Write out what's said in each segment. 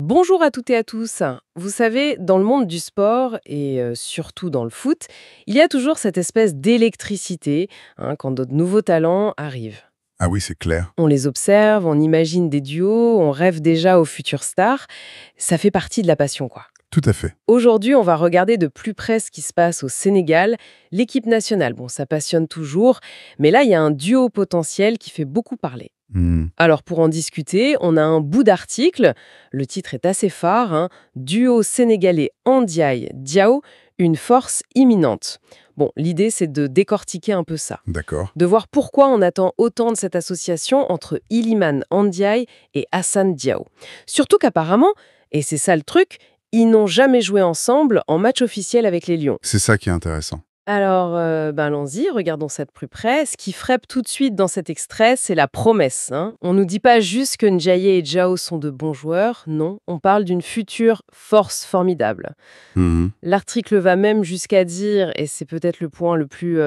Bonjour à toutes et à tous. Vous savez, dans le monde du sport et surtout dans le foot, il y a toujours cette espèce d'électricité quand de nouveaux talents arrivent. Ah oui, c'est clair. On les observe, on imagine des duos, on rêve déjà aux futures stars. Ça fait partie de la passion, quoi. Tout à fait. Aujourd'hui, on va regarder de plus près ce qui se passe au Sénégal. L'équipe nationale, bon, ça passionne toujours, mais là, il y a un duo potentiel qui fait beaucoup parler. Hmm. Alors pour en discuter, on a un bout d'article, le titre est assez phare, Duo sénégalais Ndiaye Diao, une force imminente. Bon, l'idée c'est de décortiquer un peu ça, D'accord. de voir pourquoi on attend autant de cette association entre Iliman Ndiaye et Hassan Diao. Surtout qu'apparemment, et c'est ça le truc, ils n'ont jamais joué ensemble en match officiel avec les Lions. C'est ça qui est intéressant. Alors, allons-y, regardons ça de plus près. Ce qui frappe tout de suite dans cet extrait, c'est la promesse. On nous dit pas juste que Ndiaye et Diao sont de bons joueurs, non, on parle d'une future force formidable. Mhm. L'article va même jusqu'à dire, et c'est peut-être le point le plus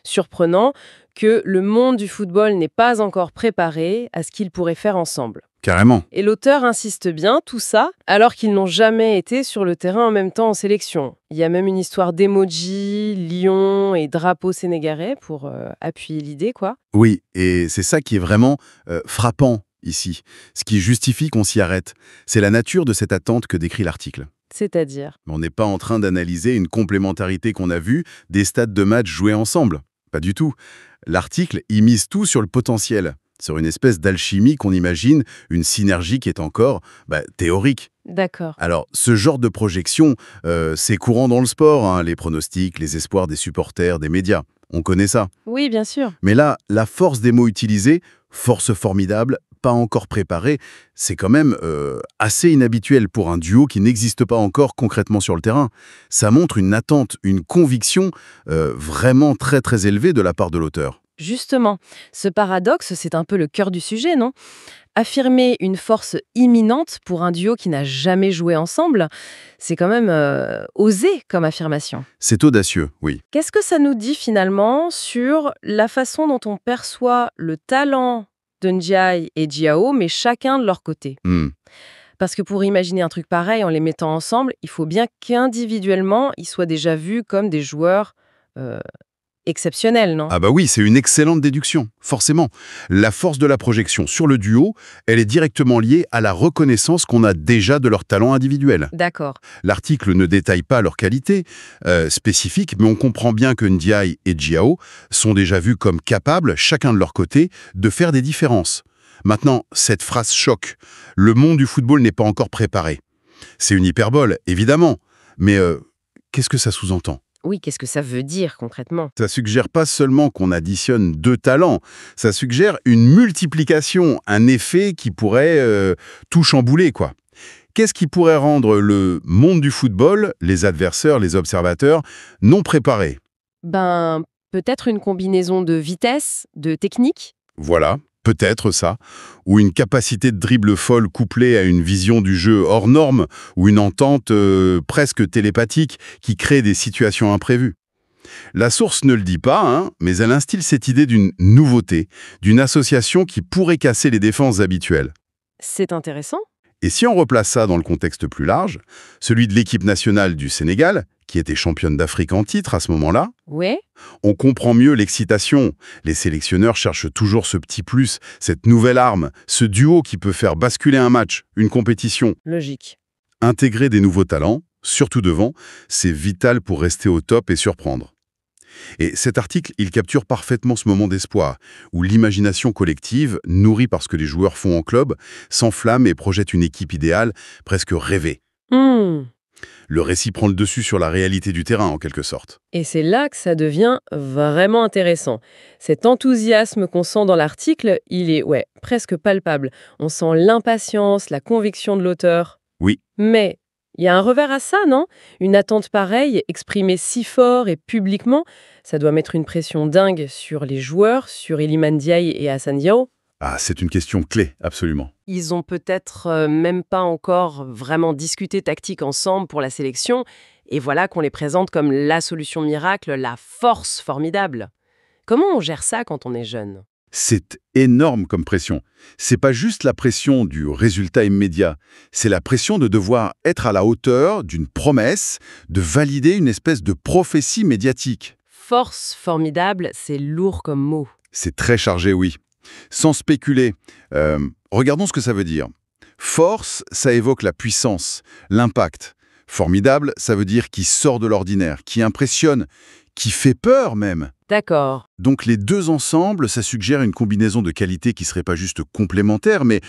surprenant, que le monde du football n'est pas encore préparé à ce qu'ils pourraient faire ensemble. Carrément. Et l'auteur insiste bien, tout ça, alors qu'ils n'ont jamais été sur le terrain en même temps en sélection. Il y a même une histoire d'emoji, lion et drapeau sénégalais pour appuyer l'idée, quoi. Oui, et c'est ça qui est vraiment frappant ici. Ce qui justifie qu'on s'y arrête. C'est la nature de cette attente que décrit l'article. C'est-à-dire. On n'est pas en train d'analyser une complémentarité qu'on a vue des stades de match joués ensemble. Pas du tout. L'article y mise tout sur le potentiel, sur une espèce d'alchimie qu'on imagine, une synergie qui est encore théorique. D'accord. Alors, ce genre de projection, c'est courant dans le sport, les pronostics, les espoirs des supporters, des médias. On connaît ça. Oui, bien sûr. Mais là, la force des mots utilisés, force formidable, pas encore préparée, c'est quand même assez inhabituel pour un duo qui n'existe pas encore concrètement sur le terrain. Ça montre une attente, une conviction vraiment très très élevée de la part de l'auteur. Justement, ce paradoxe, c'est un peu le cœur du sujet, non? Affirmer une force imminente pour un duo qui n'a jamais joué ensemble, c'est quand même osé comme affirmation. C'est audacieux, oui. Qu'est-ce que ça nous dit finalement sur la façon dont on perçoit le talent de Ndiaye et Diao, mais chacun de leur côté? Hmm. Parce que pour imaginer un truc pareil en les mettant ensemble, il faut bien qu'individuellement, ils soient déjà vus comme des joueurs euh, exceptionnels, non? Ah bah oui, c'est une excellente déduction, forcément. La force de la projection sur le duo, elle est directement liée à la reconnaissance qu'on a déjà de leur talent individuel. D'accord. L'article ne détaille pas leurs qualités spécifiques, mais on comprend bien que Ndiaye et Diao sont déjà vus comme capables, chacun de leur côté, de faire des différences. Maintenant, cette phrase choque. Le monde du football n'est pas encore préparé. C'est une hyperbole, évidemment, mais qu'est-ce que ça sous-entend ? Oui, qu'est-ce que ça veut dire concrètement? Ça suggère pas seulement qu'on additionne deux talents, ça suggère une multiplication, un effet qui pourrait tout chambouler, quoi. Qu'est-ce qui pourrait rendre le monde du football, les adversaires, les observateurs, non préparés? Ben, peut-être une combinaison de vitesse, de technique? Voilà, peut-être ça. Ou une capacité de dribble folle couplée à une vision du jeu hors norme, ou une entente presque télépathique qui crée des situations imprévues. La source ne le dit pas, mais elle instille cette idée d'une nouveauté, d'une association qui pourrait casser les défenses habituelles. C'est intéressant. Et si on replace ça dans le contexte plus large, celui de l'équipe nationale du Sénégal, qui était championne d'Afrique en titre à ce moment-là, Ouais, on comprend mieux l'excitation. Les sélectionneurs cherchent toujours ce petit plus, cette nouvelle arme, ce duo qui peut faire basculer un match, une compétition. logique. Intégrer des nouveaux talents, surtout devant, c'est vital pour rester au top et surprendre. Et cet article, il capture parfaitement ce moment d'espoir, où l'imagination collective, nourrie par ce que les joueurs font en club, s'enflamme et projette une équipe idéale, presque rêvée. Le récit prend le dessus sur la réalité du terrain, en quelque sorte. Et c'est là que ça devient vraiment intéressant. Cet enthousiasme qu'on sent dans l'article, il est presque palpable. On sent l'impatience, la conviction de l'auteur. Oui, Mais il y a un revers à ça, non? Une attente pareille, exprimée si fort et publiquement, ça doit mettre une pression dingue sur les joueurs, sur Iliman Ndiaye et Hassan Diao. c'est une question clé, absolument. Ils ont peut-être même pas encore vraiment discuté tactique ensemble pour la sélection, et voilà qu'on les présente comme la solution miracle, la force formidable. Comment on gère ça quand on est jeune? C'est énorme comme pression. C'est pas juste la pression du résultat immédiat, c'est la pression de devoir être à la hauteur d'une promesse, de valider une espèce de prophétie médiatique. Force formidable, c'est lourd comme mot. C'est très chargé, oui. Sans spéculer, regardons ce que ça veut dire. Force, ça évoque la puissance, l'impact. Formidable, ça veut dire qui sort de l'ordinaire, qui impressionne, qui fait peur même. D'accord. Donc les deux ensemble, ça suggère une combinaison de qualités qui serait pas juste complémentaire, mais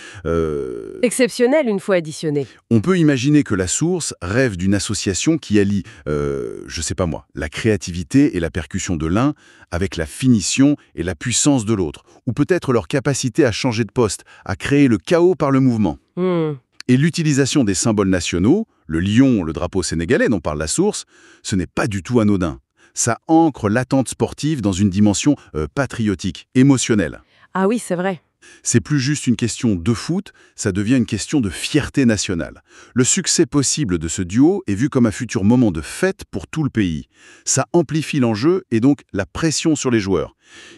Exceptionnel une fois additionné. on peut imaginer que la source rêve d'une association qui allie, je sais pas moi, la créativité et la percussion de l'un avec la finition et la puissance de l'autre, ou peut-être leur capacité à changer de poste, à créer le chaos par le mouvement. Hmm. Et l'utilisation des symboles nationaux, le lion, le drapeau sénégalais dont parle la source, ce n'est pas du tout anodin. Ça ancre l'attente sportive dans une dimension patriotique, émotionnelle. Ah oui, c'est vrai. C'est plus juste une question de foot, ça devient une question de fierté nationale. Le succès possible de ce duo est vu comme un futur moment de fête pour tout le pays. Ça amplifie l'enjeu et donc la pression sur les joueurs.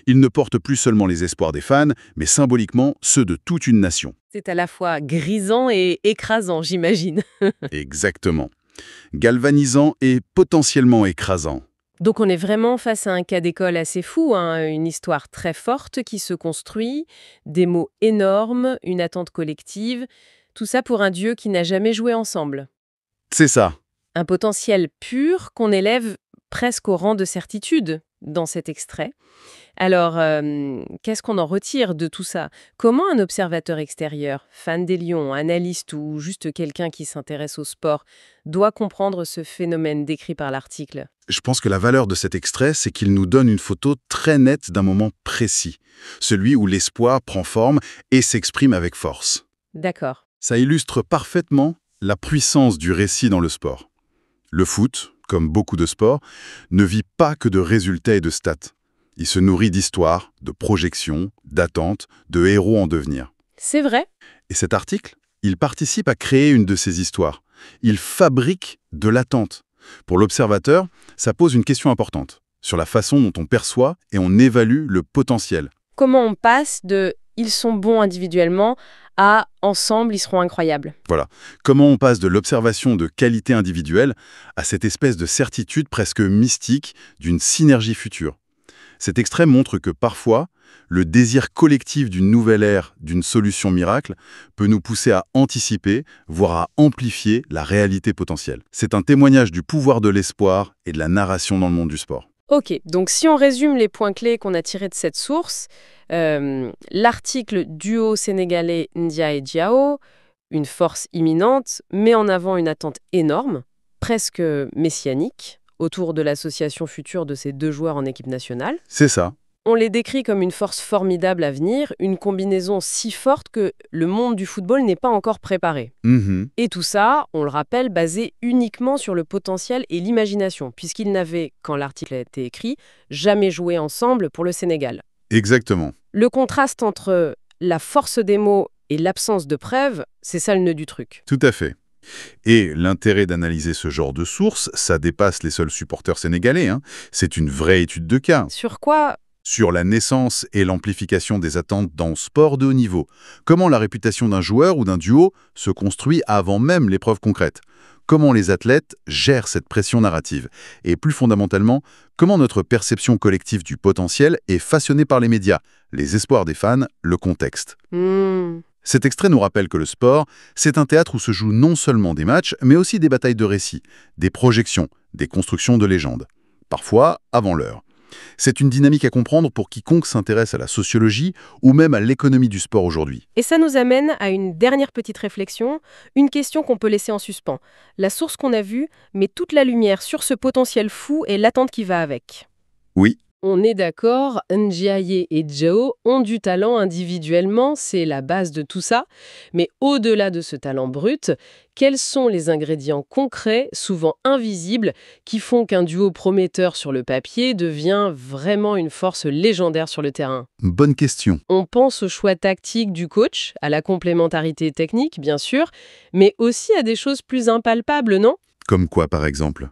Ils ne portent plus seulement les espoirs des fans, mais symboliquement ceux de toute une nation. C'est à la fois grisant et écrasant, j'imagine. Exactement. Galvanisant et potentiellement écrasant. Donc on est vraiment face à un cas d'école assez fou, hein, une histoire très forte qui se construit, des mots énormes, une attente collective, tout ça pour un dieu qui n'a jamais joué ensemble. C'est ça. Un potentiel pur qu'on élève presque au rang de certitude dans cet extrait. Alors, qu'est-ce qu'on en retire de tout ça? Comment un observateur extérieur, fan des lions, analyste ou juste quelqu'un qui s'intéresse au sport, doit comprendre ce phénomène décrit par l'article? Je pense que la valeur de cet extrait, c'est qu'il nous donne une photo très nette d'un moment précis, celui où l'espoir prend forme et s'exprime avec force. D'accord. Ça illustre parfaitement la puissance du récit dans le sport. Le foot, comme beaucoup de sports, ne vit pas que de résultats et de stats. Il se nourrit d'histoires, de projections, d'attentes, de héros en devenir. C'est vrai. Et cet article, il participe à créer une de ces histoires. Il fabrique de l'attente. Pour l'observateur, ça pose une question importante sur la façon dont on perçoit et on évalue le potentiel. Comment on passe de « ils sont bons individuellement » à « ensemble, ils seront incroyables ». Voilà. Comment on passe de l'observation de qualité individuelle à cette espèce de certitude presque mystique d'une synergie future. Cet extrait montre que parfois, le désir collectif d'une nouvelle ère, d'une solution miracle, peut nous pousser à anticiper, voire à amplifier la réalité potentielle. C'est un témoignage du pouvoir de l'espoir et de la narration dans le monde du sport. Ok, donc si on résume les points clés qu'on a tirés de cette source, l'article duo sénégalais Ndia et Diao, une force imminente, met en avant une attente énorme, presque messianique, autour de l'association future de ces deux joueurs en équipe nationale. C'est ça. On les décrit comme une force formidable à venir, une combinaison si forte que le monde du football n'est pas encore préparé. Et tout ça, on le rappelle, basé uniquement sur le potentiel et l'imagination, puisqu'ils n'avaient, quand l'article a été écrit, jamais joué ensemble pour le Sénégal. Exactement. Le contraste entre la force des mots et l'absence de preuves, c'est ça le nœud du truc. Tout à fait. Et l'intérêt d'analyser ce genre de sources, ça dépasse les seuls supporters sénégalais. C'est une vraie étude de cas. Sur quoi? Sur la naissance et l'amplification des attentes dans le sport de haut niveau. Comment la réputation d'un joueur ou d'un duo se construit avant même l'épreuve concrète. Comment les athlètes gèrent cette pression narrative. Et plus fondamentalement, comment notre perception collective du potentiel est façonnée par les médias, les espoirs des fans, le contexte. Cet extrait nous rappelle que le sport, c'est un théâtre où se jouent non seulement des matchs, mais aussi des batailles de récits, des projections, des constructions de légendes. Parfois avant l'heure. C'est une dynamique à comprendre pour quiconque s'intéresse à la sociologie ou même à l'économie du sport aujourd'hui. Et ça nous amène à une dernière petite réflexion, une question qu'on peut laisser en suspens. La source qu'on a vue met toute la lumière sur ce potentiel fou et l'attente qui va avec. Oui. On est d'accord, Ndiaye et Diao ont du talent individuellement, c'est la base de tout ça. Mais au-delà de ce talent brut, quels sont les ingrédients concrets, souvent invisibles, qui font qu'un duo prometteur sur le papier devient vraiment une force légendaire sur le terrain? Bonne question. On pense au choix tactique du coach, à la complémentarité technique, bien sûr, mais aussi à des choses plus impalpables, non? Comme quoi, par exemple?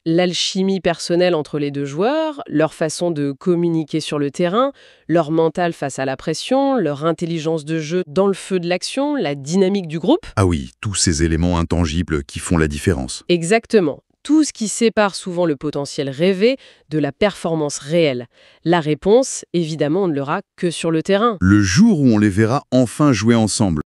L'alchimie personnelle entre les deux joueurs, leur façon de communiquer sur le terrain, leur mental face à la pression, leur intelligence de jeu dans le feu de l'action, la dynamique du groupe. Ah oui, tous ces éléments intangibles qui font la différence. Exactement. Tout ce qui sépare souvent le potentiel rêvé de la performance réelle. La réponse, évidemment, on ne l'aura que sur le terrain. Le jour où on les verra enfin jouer ensemble.